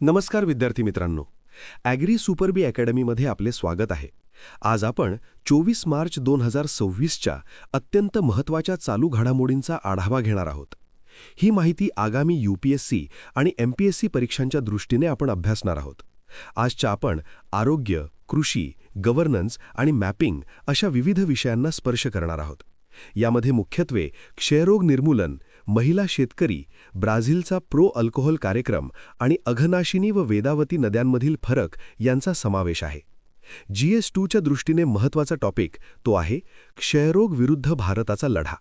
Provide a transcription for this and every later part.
नमस्कार विद्यार्थी मित्रांनो. ॲग्री सुपरबी अकॅडमीमध्ये आपले स्वागत आहे. आज आपण 24 मार्च 2026च्या अत्यंत महत्त्वाच्या चालू घडामोडींचा आढावा घेणार आहोत. ही माहिती आगामी UPSC आणि MPSC परीक्षांच्या दृष्टीने आपण अभ्यासणार आहोत. आजच्या आपण आरोग्य, कृषी, गव्हर्नन्स आणि मॅपिंग अशा विविध विषयांना स्पर्श करणार आहोत. यामध्ये मुख्यत्वे क्षयरोग निर्मूलन, महिला शेतकरी, ब्राझीलचा प्रो अल्कोहोल कार्यक्रम आणि अघनाशिनी व वेदावती नद्यांमधील फरक यांचा समावेश आहे. GS2च्या दृष्टीने महत्त्वाचा टॉपिक तो आहे क्षयरोग विरुद्ध भारताचा लढा.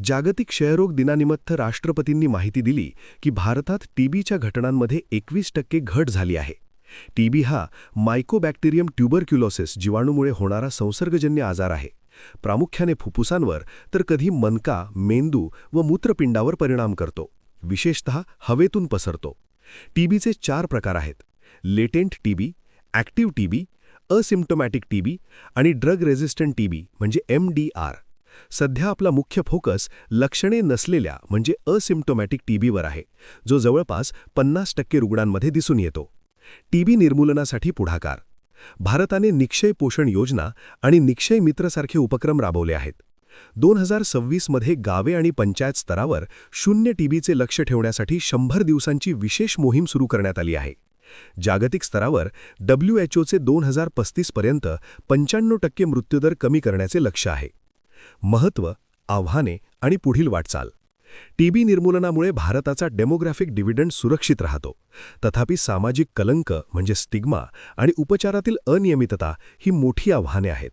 जागतिक क्षयरोग दिनानिमित्त राष्ट्रपतींनी माहिती दिली की भारतात TBच्या घटनांमध्ये 21% घट झाली आहे. TB हा मायकोबॅक्टेरियम ट्युबरक्युलोसिस जीवाणूमुळे होणारा संसर्गजन्य आजार आहे. प्रामुख्याने फुफ्फुसांवर तर कधी मनका, मेंदू व मूत्रपिंडावर परिणाम करतो. विशेषतः हवेतून पसरतो. TBचे 4 प्रकार आहेत: latent TB, active TB, asymptomatic TB आणि ड्रग रेझिस्टंट TB म्हणजे MDR. सध्या आपला मुख्य फोकस लक्षणे नसलेल्या म्हणजे असिम्प्टोमॅटिक TBवर आहे, जो जवळपास 50% रुग्णांमध्ये दिसून येतो. TB निर्मूलनासाठी पुढाकार. भारताने निक्षय पोषण योजना आणि निक्षय मित्रसारखे उपक्रम राबवले आहेत. 2026मध्ये गावे आणि पंचायत स्तरावर 0 TBचे लक्ष्य ठेवण्यासाठी 100 दिवसांची विशेष मोहीम सुरू करण्यात आली आहे. जागतिक स्तरावर WHOचे 2035 पर्यंत 95% मृत्यूदर कमी करण्याचे लक्ष्य आहे. महत्त्व, आव्हाने आणि पुढील वाटचाल. TB निर्मूलनामुळे भारताचा डेमोग्राफिक डिव्हिडंड सुरक्षित राहतो. तथापि सामाजिक कलंक म्हणजे स्टिग्मा आणि उपचारातील अनियमितता ही मोठी आव्हाने आहेत.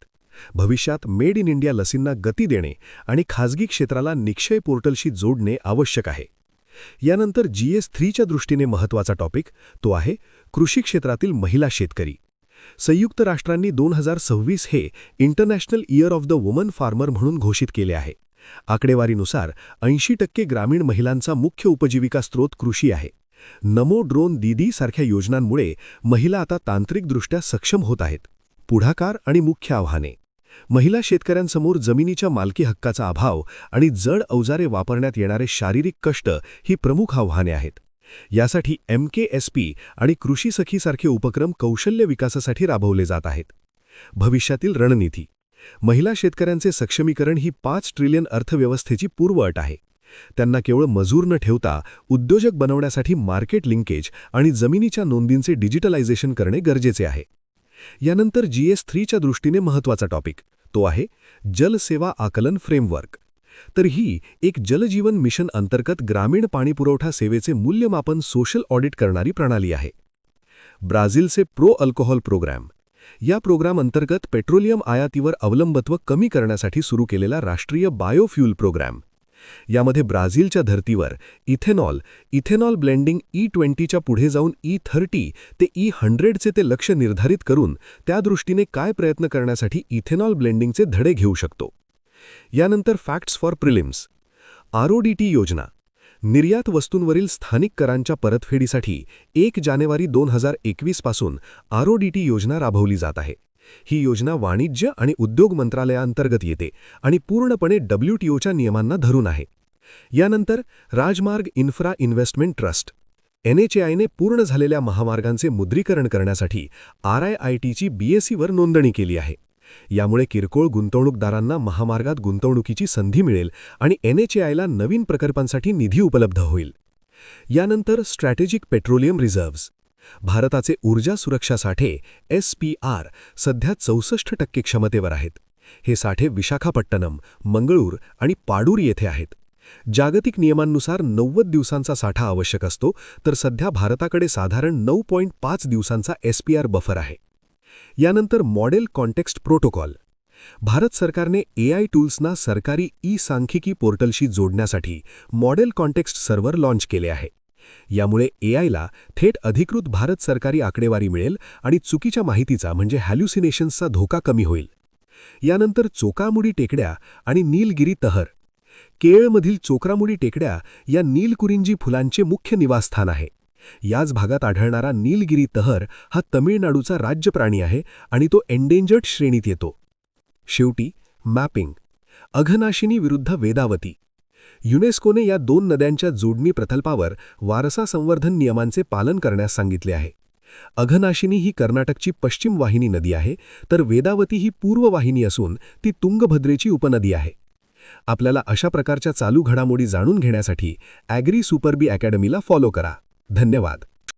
भविष्यात मेड इन इंडिया लसींना गती देणे आणि खाजगी क्षेत्राला निक्षय पोर्टलशी जोडणे आवश्यक आहे. यानंतर GS3च्या दृष्टीने महत्त्वाचा टॉपिक तो आहे कृषी क्षेत्रातील महिला शेतकरी. संयुक्त राष्ट्रांनी 2026 हे international year of the woman farmer म्हणून घोषित केले आहे. आकडेवारीनुसार 80% ग्रामीण महिलांचा मुख्य उपजीविका स्रोत कृषी आहे. नमो ड्रोन दीदी सारख्या योजनांमुळे महिला आता तांत्रिकदृष्ट्या सक्षम होत आहेत. पुढाकार आणि मुख्य आव्हाने. महिला शेतकऱ्यांसमोर जमिनीच्या मालकी हक्काचा अभाव आणि जड अवजारे वापरण्यात येणारे शारीरिक कष्ट ही प्रमुख आव्हाने आहेत. यासाठी MKSP आणि कृषी सखीसारखे उपक्रम कौशल्य विकासासाठी राबवले जात आहेत. भविष्यातील रणनीती. महिला शेतकऱ्यांचे सक्षमीकरण ही 5 ट्रिलियन अर्थव्यवस्थेची पूर्वअट आहे. त्यांना केवळ मजूर न ठेवता उद्योजक बनवण्यासाठी मार्केट लिंकेज आणि जमिनीच्या नोंदींचे डिजिटलायझेशन करणे गरजेचे आहे. यानंतर GS3च्या दृष्टीने महत्त्वाचा टॉपिक तो आहे जलसेवा आकलन फ्रेमवर्क. तर ही एक जलजीवन मिशन अंतर्गत ग्रामीण पाणीपुरवठा सेवेचे मूल्यमापन सोशल ऑडिट करणारी प्रणाली आहे. ब्राझीलचे प्रो अल्कोहोल प्रोग्राम. या प्रोग्राम अंतर्गत पेट्रोलियम आयातीवर अवलंबित्व कमी करण्यासाठी सुरू केलेला राष्ट्रीय बायोफ्यूल प्रोग्राम. यामध्ये ब्राझीलच्या धर्तीवर इथेनॉल ब्लेंडिंग E20च्या पुढे जाऊन E30 ते E100चे ते लक्ष्य निर्धारित करून त्या दृष्टीने काय प्रयत्न करण्यासाठी इथेनॉल ब्लेंडिंगचे धडे घेऊ शकतो. यानंतर फॅक्ट्स फॉर प्रिलिम्स. RODT योजना. निर्यात वस्तूंवरील स्थानिक करांच्या परतफेडीसाठी 1 जानेवारी 2021 पासून RODT योजना राबवली जात आहे. ही योजना वाणिज्य आणि उद्योग मंत्रालयाअंतर्गत येते आणि पूर्णपणे WTOच्या नियमांना धरून आहे. यानंतर राजमार्ग इन्फ्रा इन्व्हेस्टमेंट ट्रस्ट. NHAIने पूर्ण झालेल्या महामार्गांचे मुद्रीकरण करण्यासाठी RIITची BSEवर नोंदणी केली आहे. यामुळे किरकोळ गुंतवणूकदारांना महामार्गात गुंतवणुकीची संधी मिळेल आणि NHAIला नवीन प्रकल्पांसाठी निधी उपलब्ध होईल. यानंतर स्ट्रॅटेजिक पेट्रोलियम रिझर्व्हज. भारताचे ऊर्जा सुरक्षा साठे SPR सध्या 64% क्षमतेवर आहेत. हे साठे विशाखापट्टणम, मंगळूर आणि पाडूर येथे आहेत. जागतिक नियमांनुसार 90 दिवसांचा साठा आवश्यक असतो, तर सध्या भारताकडे साधारण 9.5 दिवसांचा SPR बफर आहे. यानंतर मॉडेल कॉन्टेक्स्ट प्रोटोकॉल. भारत सरकारने AI टूल्सना सरकारी सांख्यिकी पोर्टलशी जोडण्यासाठी मॉडेल कॉन्टेक्स्ट सर्व्हर लॉन्च केले आहे. यामुळे AIला थेट अधिकृत भारत सरकारी आकडेवारी मिळेल आणि चुकीच्या माहितीचा म्हणजे हॅल्युसिनेशन्सचा धोका कमी होईल. यानंतर चोकामुडी टेकड्या आणि नीलगिरी तहर. केरळमधील चोक्रामुडी टेकड्या या नीलकुरिंजी फुलांचे मुख्य निवासस्थान आहे. याच भागात आढळणारा नीलगिरी तहर हा तमिळनाडूचा राज्य प्राणी आहे आणि तो एंडेंजर्ड श्रेणीत येतो. शेवटी मॅपिंग. अघनाशिनी विरुद्ध वेदावती. युनेस्कोने या 2 नद्यांच्या जोडणी प्रकल्पावर वारसा संवर्धन नियमांचे पालन करण्यास सांगितले आहे. अघनाशिनी ही कर्नाटकची पश्चिम वाहिनी नदी आहे, तर वेदावती ही पूर्व वाहिनी असून ती तुंगभद्रेची उपनदी आहे. आपल्याला अशा प्रकारच्या चालू घडामोडी जाणून घेण्यासाठी ॲग्री सुपर बी अकॅडमीला फॉलो करा. धन्यवाद.